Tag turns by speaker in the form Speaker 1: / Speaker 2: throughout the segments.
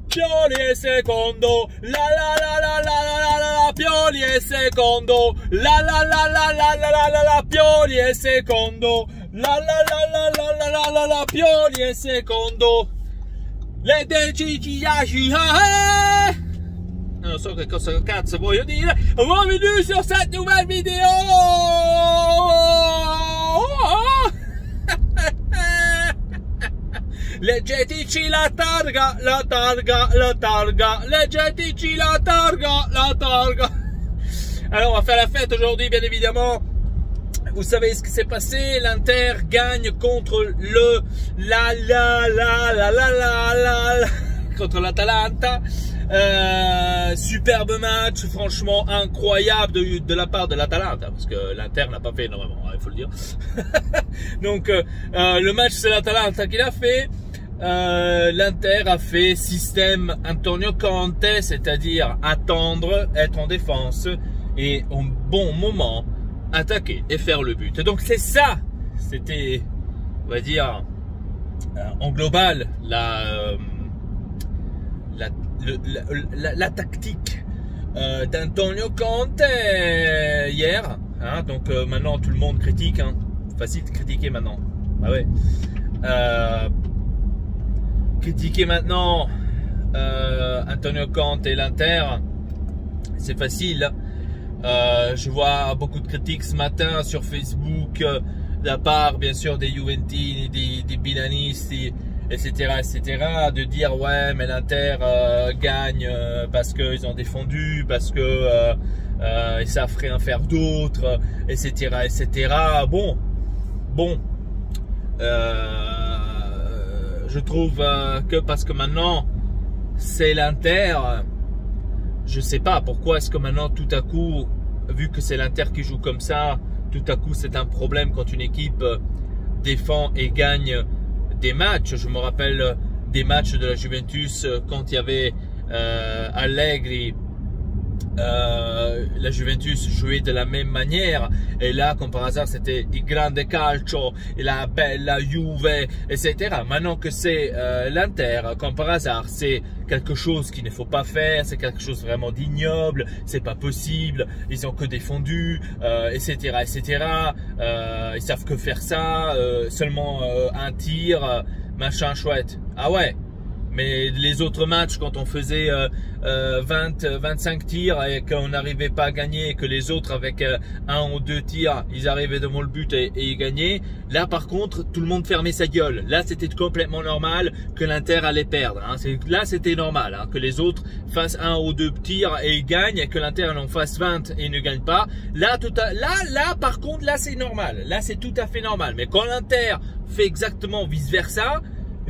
Speaker 1: Pioli è secondo, la la la la la la la la la, Pioli è secondo, la la la la la la la la la, Pioli è secondo, la la la la la la la la la, Pioli è secondo, le decisioni, non so che cosa cazzo voglio dire, bienvenue sur cette nouvelle vidéo. Leggeteci la targa, la targa, la targa, leggeteci la targa, la targa. Alors on va faire la fête aujourd'hui bien évidemment. Vous savez ce qui s'est passé, l'Inter gagne contre le contre l'Atalanta. Superbe match, franchement incroyable de la part de l'Atalanta, parce que l'Inter n'a pas fait énormément, il faut le dire. Donc le match c'est l'Atalanta qui l'a fait. L'Inter a fait système Antonio Conte, c'est-à-dire attendre, être en défense et au bon moment attaquer et faire le but. Donc c'est ça, c'était, on va dire, en global la tactique d'Antonio Conte hier. Hein, donc maintenant tout le monde critique, hein. Facile de critiquer maintenant. Ah ouais. Critiquer maintenant Antonio Conte et l'Inter, c'est facile. Je vois beaucoup de critiques ce matin sur Facebook de la part bien sûr des Juventini, des Milanisti, etc., de dire ouais mais l'Inter gagne parce qu'ils ont défendu, parce que ils savent rien faire d'autre, etc. Bon. Je trouve que parce que maintenant c'est l'Inter, je sais pas pourquoi est-ce que maintenant tout à coup, vu que c'est l'Inter qui joue comme ça, tout à coup c'est un problème quand une équipe défend et gagne des matchs. Je me rappelle des matchs de la Juventus quand il y avait Allegri. La Juventus jouait de la même manière et là comme par hasard c'était il grande calcio et la bella Juve, etc. Maintenant que c'est l'Inter, comme par hasard c'est quelque chose qu'il ne faut pas faire, c'est quelque chose vraiment d'ignoble, c'est pas possible, ils ont que défendu, etc. Ils savent que faire ça, seulement un tir, machin chouette. Ah ouais. Mais les autres matchs, quand on faisait 25 tirs et qu'on n'arrivait pas à gagner, et que les autres avec un ou deux tirs, ils arrivaient devant le but et ils gagnaient. Là par contre, tout le monde fermait sa gueule. Là c'était complètement normal que l'Inter allait perdre. Hein. Là c'était normal hein, que les autres fassent un ou deux tirs et ils gagnent, et que l'Inter en fasse 20 et ne gagne pas. Là par contre, là c'est normal. Là c'est tout à fait normal. Mais quand l'Inter fait exactement vice versa,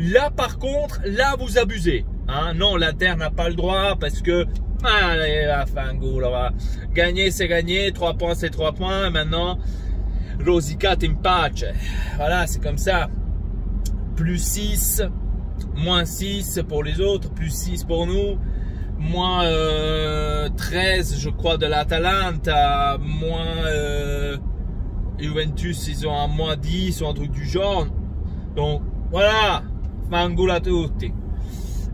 Speaker 1: là par contre, là vous abusez. Hein? Non, l'Inter n'a pas le droit parce que allez, la fin goût, là, gagner c'est gagner, 3 points c'est 3 points. Maintenant, rosicat in pace. Voilà, c'est comme ça. Plus 6, moins 6 pour les autres, plus 6 pour nous, moins 13 je crois de l'Atalanta, moins Juventus ils ont un moins 10 ou un truc du genre. Donc voilà. Mangula tutti.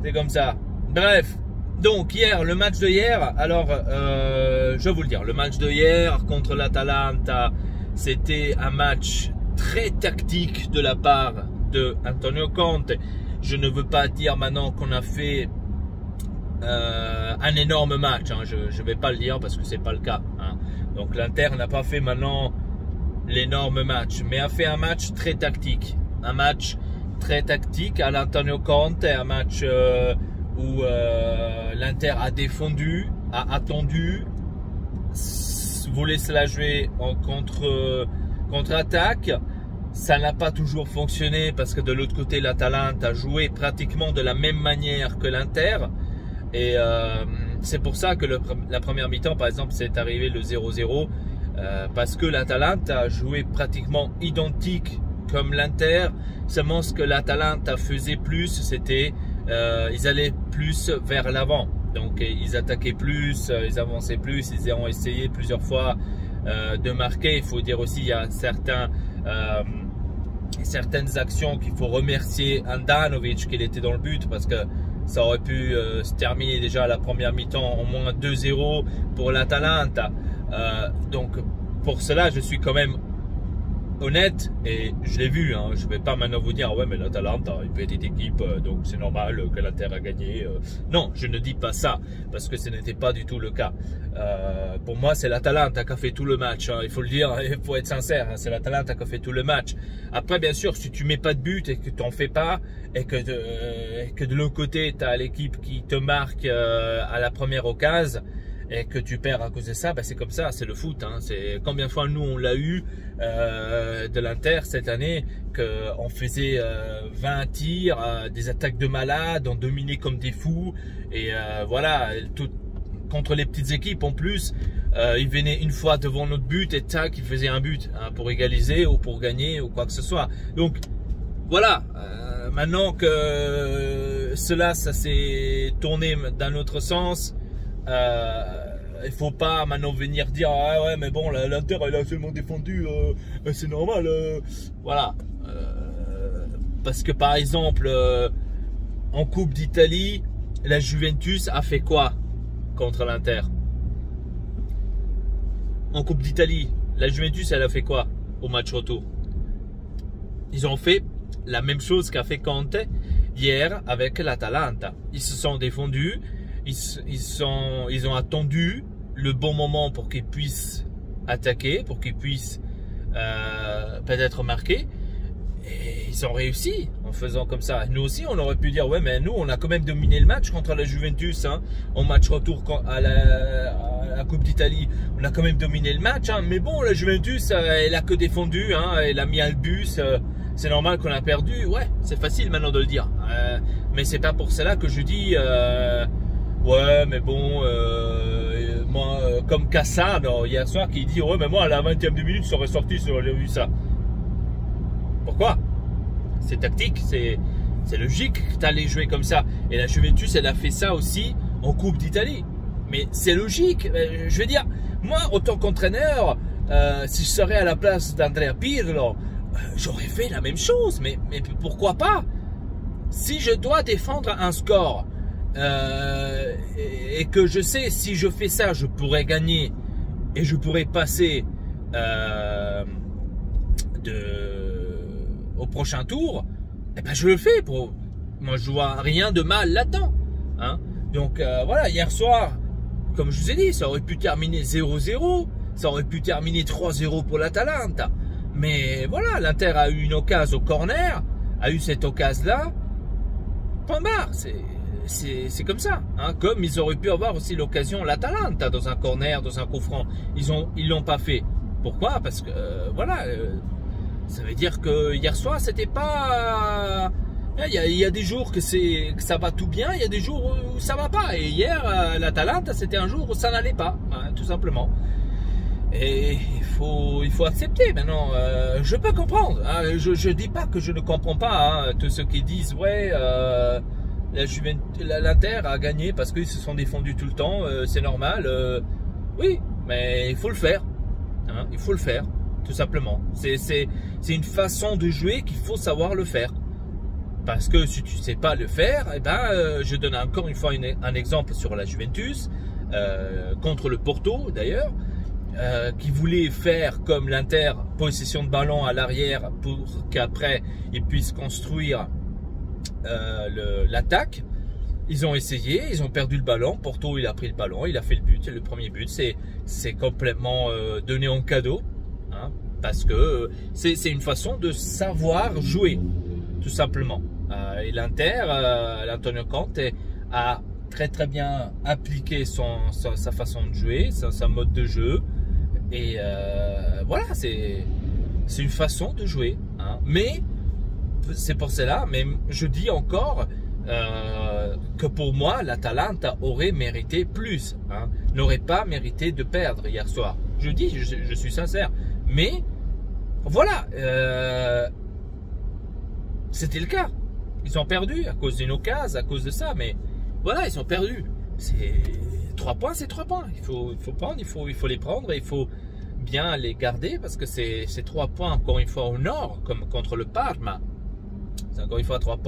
Speaker 1: C'est comme ça. Bref. Donc hier, le match de hier. Alors, je vais vous le dire. Le match de hier contre l'Atalanta, c'était un match très tactique de la part de Antonio Conte. Je ne veux pas dire maintenant qu'on a fait un énorme match. Hein. Je ne vais pas le dire parce que c'est pas le cas. Hein. Donc l'Inter n'a pas fait maintenant l'énorme match, mais a fait un match très tactique. Un match très tactique à l'Antonio Conte, un match où l'Inter a défendu, a attendu, voulait se la jouer en contre-attaque. Ça n'a pas toujours fonctionné parce que de l'autre côté l'Atalanta a joué pratiquement de la même manière que l'Inter, et c'est pour ça que la première mi-temps par exemple c'est arrivé le 0-0, parce que l'Atalanta a joué pratiquement identique comme l'Inter, seulement ce que l'Atalanta faisait plus, c'était ils allaient plus vers l'avant, donc ils attaquaient plus, ils avançaient plus, ils ont essayé plusieurs fois de marquer. Il faut dire aussi il y a certaines actions qu'il faut remercier Handanovic qu'il était dans le but, parce que Ça aurait pu se terminer déjà à la première mi-temps au moins 2-0 pour l'Atalanta. Donc pour cela, je suis quand même honnête et je l'ai vu. Hein. Je ne vais pas maintenant vous dire ouais mais l'Atalanta, une petite équipe, donc c'est normal que l'Inter a gagné. Non, je ne dis pas ça parce que ce n'était pas du tout le cas. Pour moi, c'est l'Atalanta qui a fait tout le match. Hein. Il faut le dire, il faut être sincère. Hein. C'est l'Atalanta qui a fait tout le match. Après, bien sûr, si tu mets pas de but et que tu n'en fais pas et que de l'autre côté, tu as l'équipe qui te marque à la première occasion et que tu perds à cause de ça, ben c'est comme ça, c'est le foot. Hein. C'est combien de fois nous on l'a eu de l'Inter cette année qu'on faisait 20 tirs, des attaques de malades, on dominait comme des fous et voilà, tout, contre les petites équipes en plus, ils venaient une fois devant notre but et tac, ils faisaient un but hein, pour égaliser ou pour gagner ou quoi que ce soit. Donc voilà, maintenant que cela, ça s'est tourné d'un autre sens. Il faut pas maintenant venir dire ah ouais mais bon l'Inter elle a seulement défendu, c'est normal, voilà, parce que par exemple en Coupe d'Italie la Juventus a fait quoi contre l'Inter? En Coupe d'Italie la Juventus elle a fait quoi au match retour? Ils ont fait la même chose qu'a fait Conte hier avec l'Atalanta. Ils se sont défendus. Ils ont attendu le bon moment pour qu'ils puissent attaquer, pour qu'ils puissent peut-être marquer. Et ils ont réussi en faisant comme ça. Nous aussi, on aurait pu dire, ouais, mais nous, on a quand même dominé le match contre la Juventus. Hein, en match retour à la Coupe d'Italie, on a quand même dominé le match. Hein, mais bon, la Juventus, elle a que défendu. Hein, elle a mis un bus. C'est normal qu'on a perdu. Ouais, c'est facile maintenant de le dire. Mais c'est pas pour cela que je dis... ouais, mais bon, moi, comme Cassano hier soir qui dit ouais, mais moi à la 20e de minute, j'aurais sorti si j'avais vu ça. Pourquoi? C'est tactique, c'est logique que tu allais jouer comme ça. Et la Juventus, elle a fait ça aussi en Coupe d'Italie. Mais c'est logique. Je veux dire, moi, en tant qu'entraîneur, si je serais à la place d'Andrea Pirlo, j'aurais fait la même chose. Mais pourquoi pas? Si je dois défendre un score, et que je sais si je fais ça je pourrais gagner et je pourrais passer au prochain tour, et ben je le fais. Moi je vois rien de mal là-dedans hein. Donc voilà, hier soir comme je vous ai dit, ça aurait pu terminer 0-0, ça aurait pu terminer 3-0 pour l'Atalanta, mais voilà, l'Inter a eu une occasion au corner, a eu cette occasion là, point barre. C'est comme ça, hein. Comme ils auraient pu avoir aussi l'occasion l'Atalanta dans un corner, dans un coup franc. Ils l'ont pas fait. Pourquoi? Parce que voilà, ça veut dire que hier soir c'était pas. Il y a des jours que ça va tout bien, il y a des jours où ça va pas. Et hier l'Atalanta c'était un jour où ça n'allait pas, hein, tout simplement. Et il faut accepter maintenant. Je peux comprendre. Hein, je dis pas que je ne comprends pas hein, tous ceux qui disent ouais. L'Inter a gagné parce qu'ils se sont défendus tout le temps, c'est normal. Oui, mais il faut le faire. Hein, il faut le faire, tout simplement. C'est une façon de jouer qu'il faut savoir le faire. Parce que si tu ne sais pas le faire, eh ben, je donne encore une fois un exemple sur la Juventus, contre le Porto d'ailleurs, qui voulait faire comme l'Inter, possession de ballon à l'arrière pour qu'après ils puissent construire l'attaque. Ils ont essayé, ils ont perdu le ballon. Porto, il a pris le ballon, il a fait le but. Le premier but, c'est complètement donné en cadeau, hein, parce que c'est une façon de savoir jouer, tout simplement. Et l'Inter, l'Antonio Conte a très bien appliqué sa façon de jouer, sa mode de jeu. Et voilà, c'est une façon de jouer, hein. Mais c'est pour cela, mais je dis encore que pour moi, l'Atalanta aurait mérité plus, hein, n'aurait pas mérité de perdre hier soir. Je dis, je suis sincère. Mais voilà, c'était le cas. Ils ont perdu à cause d'une occasion, à cause de ça. Mais voilà, ils ont perdu. C'est 3 points, c'est 3 points. Il faut prendre, il faut les prendre et il faut bien les garder parce que c'est 3 points encore une fois au nord, comme contre le Parma. C'est encore une fois 3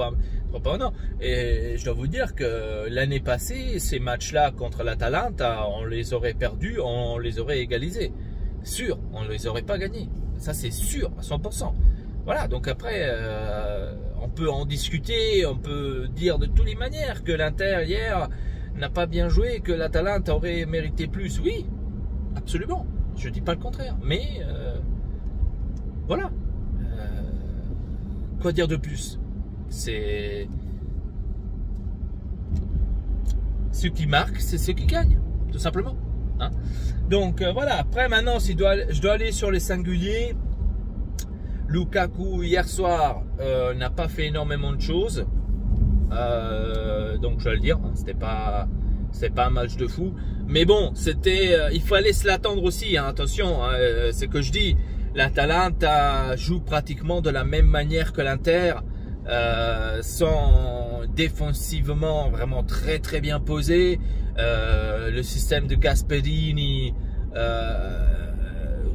Speaker 1: pourquoi pas non. Et je dois vous dire que l'année passée, ces matchs-là contre l'Atalanta, on les aurait perdus, on les aurait égalisés. Sûr, on ne les aurait pas gagnés. Ça, c'est sûr, à 100%. Voilà, donc après, on peut en discuter, on peut dire de toutes les manières que l'Inter, hier, n'a pas bien joué, que l'Atalanta aurait mérité plus. Oui, absolument. Je ne dis pas le contraire. Mais, voilà. Quoi dire de plus? C'est... Ceux qui marquent, c'est ceux qui gagnent, tout simplement. Hein? Donc voilà, après maintenant, si je dois aller sur les singuliers, Lukaku hier soir n'a pas fait énormément de choses, donc je vais le dire, hein, c'était pas un match de fou, mais bon, il fallait se l'attendre aussi, hein, attention, hein, c'est que je dis, l'Atalanta joue pratiquement de la même manière que l'Inter, sont défensivement vraiment très très bien posés. Le système de Gasperini,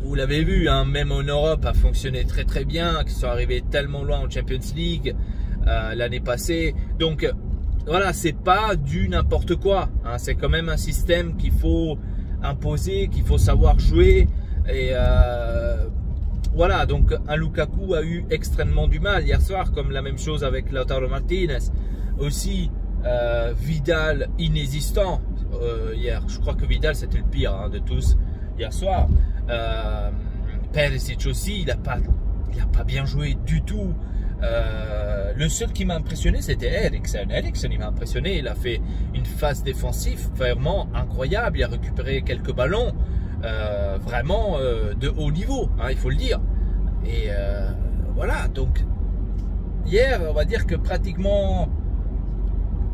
Speaker 1: vous l'avez vu, hein, même en Europe a fonctionné très très bien, qui sont arrivés tellement loin en Champions League l'année passée. Donc voilà, c'est pas du n'importe quoi, hein, c'est quand même un système qu'il faut imposer, qu'il faut savoir jouer. Et voilà, donc un Lukaku a eu extrêmement du mal hier soir, comme la même chose avec Lautaro Martinez. Aussi, Vidal inexistant hier. Je crois que Vidal c'était le pire, hein, de tous hier soir. Perisic aussi, il n'a pas bien joué du tout. Le seul qui m'a impressionné, c'était Eriksen. Eriksen, il m'a impressionné. Il a fait une phase défensive vraiment incroyable. Il a récupéré quelques ballons. Vraiment de haut niveau, hein, il faut le dire. Et voilà, donc hier, on va dire que pratiquement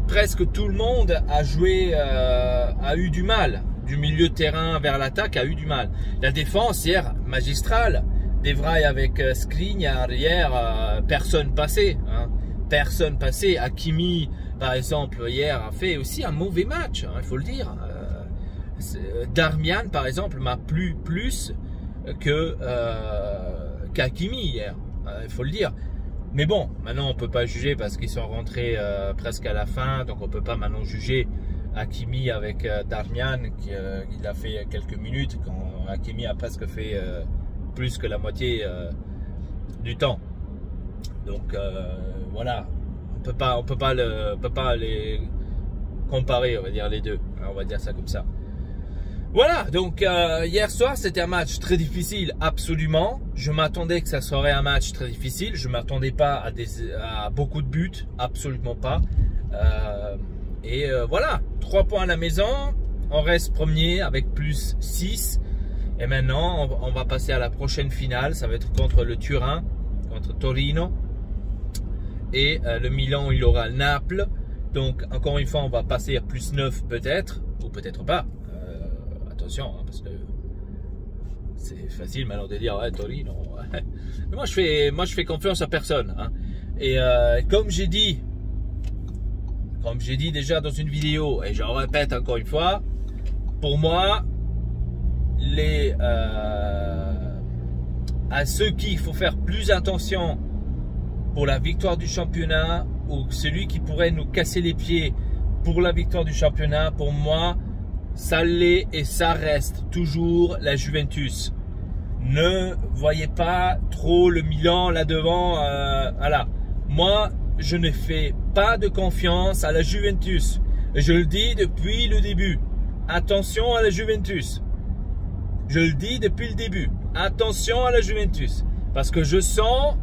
Speaker 1: presque tout le monde a joué, a eu du mal. Du milieu de terrain vers l'attaque a eu du mal. La défense hier, magistrale. De Vrij avec Skriniar hier, personne passé. Hein, personne passé. Hakimi, par exemple, hier a fait aussi un mauvais match, hein, il faut le dire. Darmian par exemple m'a plu plus que qu'Hakimi hier, il faut le dire. Mais bon, maintenant on peut pas juger parce qu'ils sont rentrés presque à la fin, donc on peut pas maintenant juger Hakimi avec Darmian qui a fait quelques minutes quand Hakimi a presque fait plus que la moitié du temps. Donc voilà, on peut pas les comparer, on va dire les deux, on va dire ça comme ça. Voilà, donc hier soir c'était un match très difficile, absolument. Je m'attendais que ça serait un match très difficile. Je ne m'attendais pas à beaucoup de buts, absolument pas. Voilà, 3 points à la maison. On reste premier avec plus 6. Et maintenant, on va passer à la prochaine finale. Ça va être contre le Turin, contre Torino. Et le Milan, il aura Naples. Donc, encore une fois, on va passer à plus 9 peut-être, ou peut-être pas. Attention, hein, parce que c'est facile maintenant de dire ouais, Torino. Mais moi je fais confiance à personne. Hein. Et comme j'ai dit déjà dans une vidéo, et je répète encore une fois, pour moi, à ceux qui il faut faire plus attention pour la victoire du championnat, ou celui qui pourrait nous casser les pieds pour la victoire du championnat, pour moi, ça l'est et ça reste toujours la Juventus. Ne voyez pas trop le Milan là devant. Voilà. Moi, je ne fais pas de confiance à la Juventus. Je le dis depuis le début. Attention à la Juventus. Je le dis depuis le début. Attention à la Juventus. Parce que je sens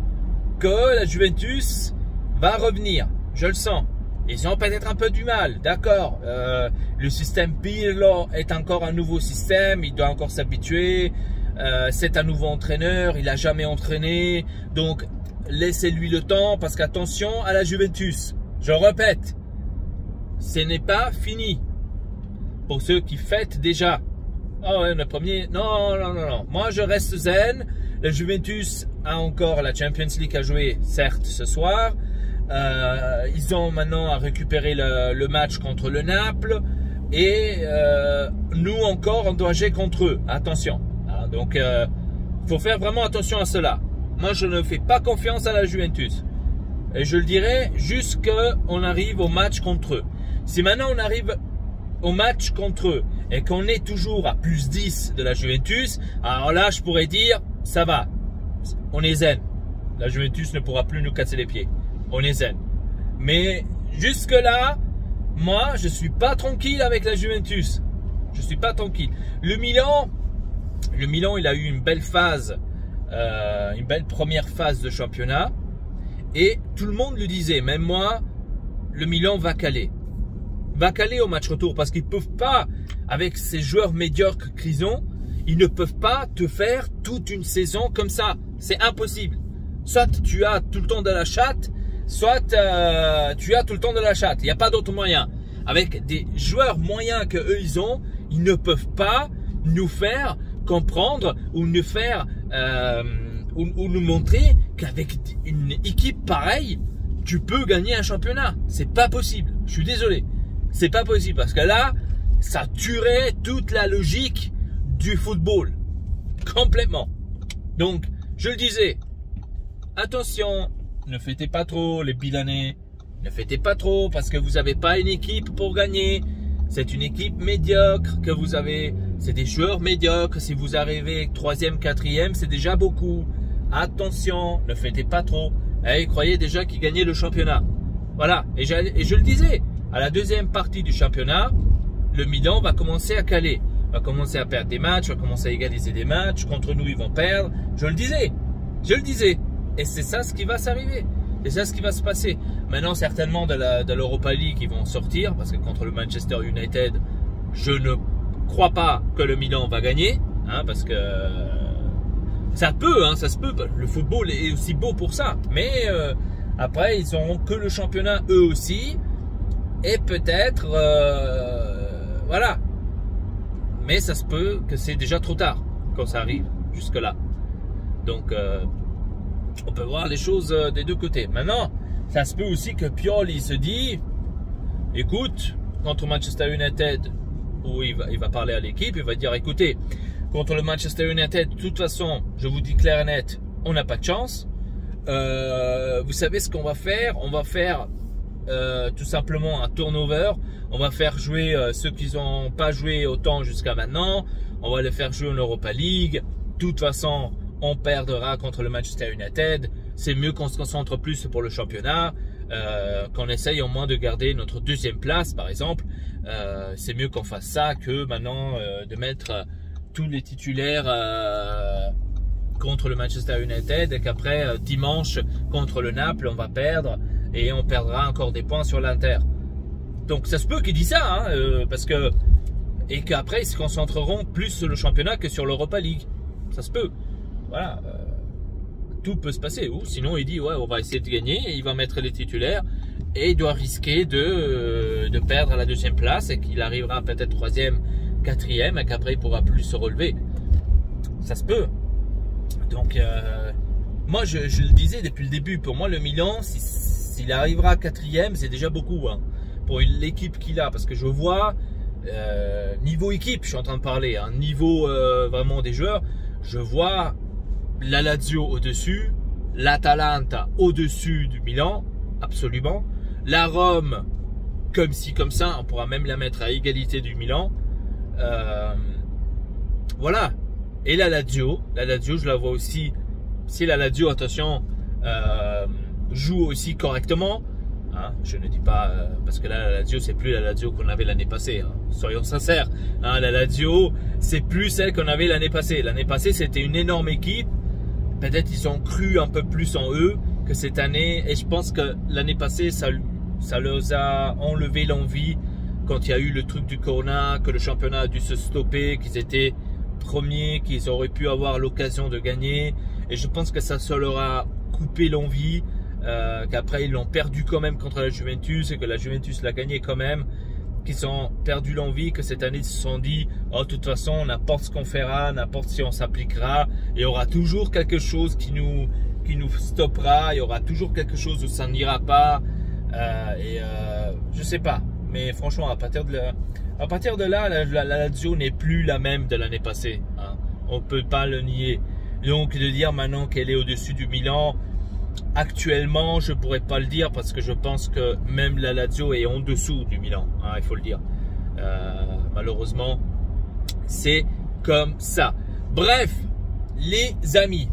Speaker 1: que la Juventus va revenir. Je le sens. Ils ont peut-être un peu du mal, d'accord. Le système Pirlo est encore un nouveau système, il doit encore s'habituer. C'est un nouveau entraîneur, il n'a jamais entraîné. Donc, laissez-lui le temps parce qu'attention à la Juventus. Je répète, ce n'est pas fini. Pour ceux qui fêtent déjà. Oh ouais, le premier, non. Moi, je reste zen. La Juventus a encore la Champions League à jouer, certes, ce soir. Ils ont maintenant à récupérer le match contre le Naples et nous encore on doit jouer contre eux, attention, hein, donc faut faire vraiment attention à cela. Moi je ne fais pas confiance à la Juventus, et je le dirai jusqu'on arrive au match contre eux. Si maintenant on arrive au match contre eux et qu'on est toujours à plus 10 de la Juventus, alors là je pourrais dire ça va, on est zen. La Juventus ne pourra plus nous casser les pieds, on est zen. Mais jusque là, moi je suis pas tranquille avec la Juventus, je suis pas tranquille. Le Milan il a eu une belle phase, une belle première phase de championnat et tout le monde le disait, même moi, le Milan va caler au match retour parce qu'ils peuvent pas, avec ces joueurs médiocres qu'ils ont, ils ne peuvent pas te faire toute une saison comme ça. C'est impossible. Soit tu as tout le temps de la chatte, soit tu as tout le temps de la chatte. Il n'y a pas d'autre moyen. Avec des joueurs moyens que eux ils ont, ils ne peuvent pas nous faire comprendre ou nous faire ou nous montrer qu'avec une équipe pareille, tu peux gagner un championnat. C'est pas possible. Je suis désolé. C'est pas possible parce que là, ça tuerait toute la logique du football. Complètement. Donc, je le disais, attention, ne fêtez pas trop les bilanés. Ne fêtez pas trop parce que vous n'avez pas une équipe pour gagner. C'est une équipe médiocre que vous avez. C'est des joueurs médiocres. Si vous arrivez 3e, 4e, c'est déjà beaucoup. Attention, ne fêtez pas trop. Et croyez déjà qu'ils gagnaient le championnat. Voilà. Et je le disais, à la deuxième partie du championnat, le Milan va commencer à caler. Va commencer à perdre des matchs, va commencer à égaliser des matchs. Contre nous, ils vont perdre. Je le disais. Et c'est ça ce qui va s'arriver. C'est ça ce qui va se passer. Maintenant, certainement de l'Europa League, ils vont sortir. Parce que contre le Manchester United, je ne crois pas que le Milan va gagner. Parce que ça peut, ça se peut. Le football est aussi beau pour ça. Mais après, ils n'auront que le championnat eux aussi. Et peut-être, voilà. Mais ça se peut que c'est déjà trop tard quand ça arrive jusque-là. Donc, on peut voir les choses des deux côtés. Maintenant, ça se peut aussi que Pioli se dit, écoute, contre Manchester United, où il va parler à l'équipe, il va dire, écoutez, contre le Manchester United, de toute façon, je vous dis clair et net, on n'a pas de chance. Vous savez ce qu'on va faire? On va faire tout simplement un turnover. On va faire jouer ceux qui n'ont pas joué autant jusqu'à maintenant. On va les faire jouer en Europa League. De toute façon, on perdra contre le Manchester United. C'est mieux qu'on se concentre plus pour le championnat, qu'on essaye au moins de garder notre deuxième place, par exemple. C'est mieux qu'on fasse ça que maintenant de mettre tous les titulaires contre le Manchester United et qu'après dimanche contre le Naples, on va perdre et on perdra encore des points sur l'Inter. Donc ça se peut qu'il dise ça, parce que et qu'après ils se concentreront plus sur le championnat que sur l'Europa League. Ça se peut. Voilà, tout peut se passer. Ou sinon il dit ouais, on va essayer de gagner et il va mettre les titulaires et il doit risquer de perdre la deuxième place et qu'il arrivera peut-être 3e, 4e et qu'après il pourra plus se relever. Ça se peut. Donc moi je le disais depuis le début, pour moi le Milan, s'il arrivera 4e, c'est déjà beaucoup pour l'équipe qu'il a, parce que je vois niveau équipe, je suis en train de parler, niveau vraiment des joueurs, je vois la Lazio au-dessus, l'Atalanta au-dessus du Milan, absolument, la Rome comme ci comme ça, on pourra même la mettre à égalité du Milan, voilà. Et la Lazio, je la vois aussi, si la Lazio, attention, joue aussi correctement, je ne dis pas, parce que là, la Lazio, c'est plus la Lazio qu'on avait l'année passée, soyons sincères, la Lazio, c'est plus celle qu'on avait l'année passée. L'année passée, c'était une énorme équipe, peut-être ils ont cru un peu plus en eux que cette année, et je pense que l'année passée, ça leur a enlevé l'envie, quand il y a eu le truc du Corona, que le championnat a dû se stopper, qu'ils étaient premiers, qu'ils auraient pu avoir l'occasion de gagner, et je pense que ça leur a coupé l'envie, qu'après ils l'ont perdu quand même contre la Juventus et que la Juventus l'a gagné quand même, qu'ils ont perdu l'envie, que cette année ils se sont dit oh, de toute façon n'importe ce qu'on fera, n'importe si on s'appliquera, il y aura toujours quelque chose qui nous stoppera, il y aura toujours quelque chose où ça n'ira pas, je sais pas, mais franchement à partir de là, la Lazio n'est plus la même de l'année passée, on peut pas le nier. Donc de dire maintenant qu'elle est au-dessus du Milan, Actuellement, je ne pourrais pas le dire parce que je pense que même la Lazio est en dessous du Milan, hein, il faut le dire. Malheureusement, c'est comme ça. Bref, les amis,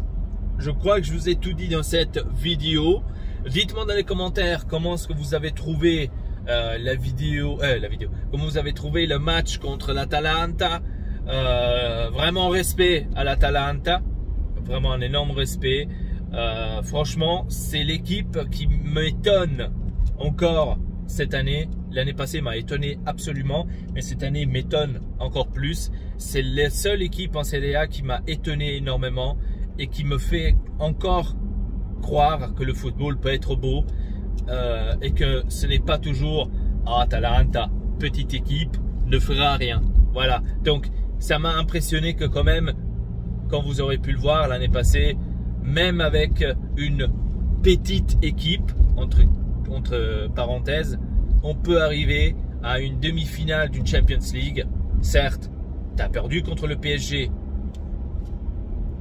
Speaker 1: je crois que je vous ai tout dit dans cette vidéo. Dites-moi dans les commentaires comment est-ce que vous avez trouvé la vidéo, comment vous avez trouvé le match contre l'Atalanta. Vraiment respect à l'Atalanta, vraiment un énorme respect. Franchement, c'est l'équipe qui m'étonne encore cette année. L'année passée m'a étonné absolument, mais cette année m'étonne encore plus. C'est la seule équipe en Serie A qui m'a étonné énormément et qui me fait encore croire que le football peut être beau et que ce n'est pas toujours Atalanta, petite équipe, ne fera rien. Voilà, donc ça m'a impressionné que quand même, quand vous aurez pu le voir l'année passée, même avec une petite équipe, entre parenthèses, on peut arriver à une demi-finale d'une Champions League. Certes, tu as perdu contre le PSG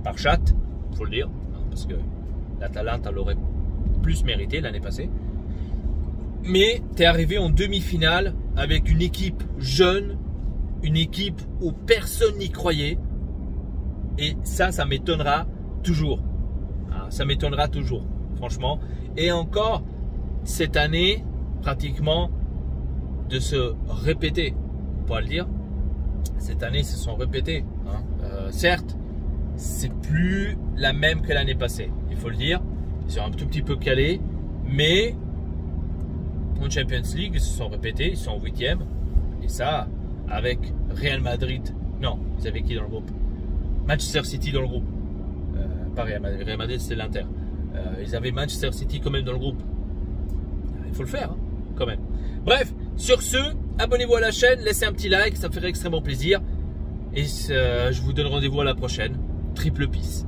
Speaker 1: par chatte, il faut le dire, parce que l'Atalanta l'aurait plus mérité l'année passée. Mais tu es arrivé en demi-finale avec une équipe jeune, une équipe où personne n'y croyait. Et ça m'étonnera toujours. Ça m'étonnera toujours, franchement. Et encore, cette année, pratiquement, de se répéter. On pourra le dire. Cette année, se sont répétés. Certes, c'est plus la même que l'année passée. Il faut le dire. Ils sont un tout petit peu calés. Mais, en Champions League, ils se sont répétés. Ils sont en 8e. Et ça, avec Real Madrid. Non, ils avaient qui dans le groupe? Manchester City dans le groupe. Pas Real Madrid, c'est l'Inter. Ils avaient Manchester City quand même dans le groupe. Il faut le faire, hein, quand même. Bref, sur ce, abonnez-vous à la chaîne, laissez un petit like, ça me ferait extrêmement plaisir. Et je vous donne rendez-vous à la prochaine. Triple peace.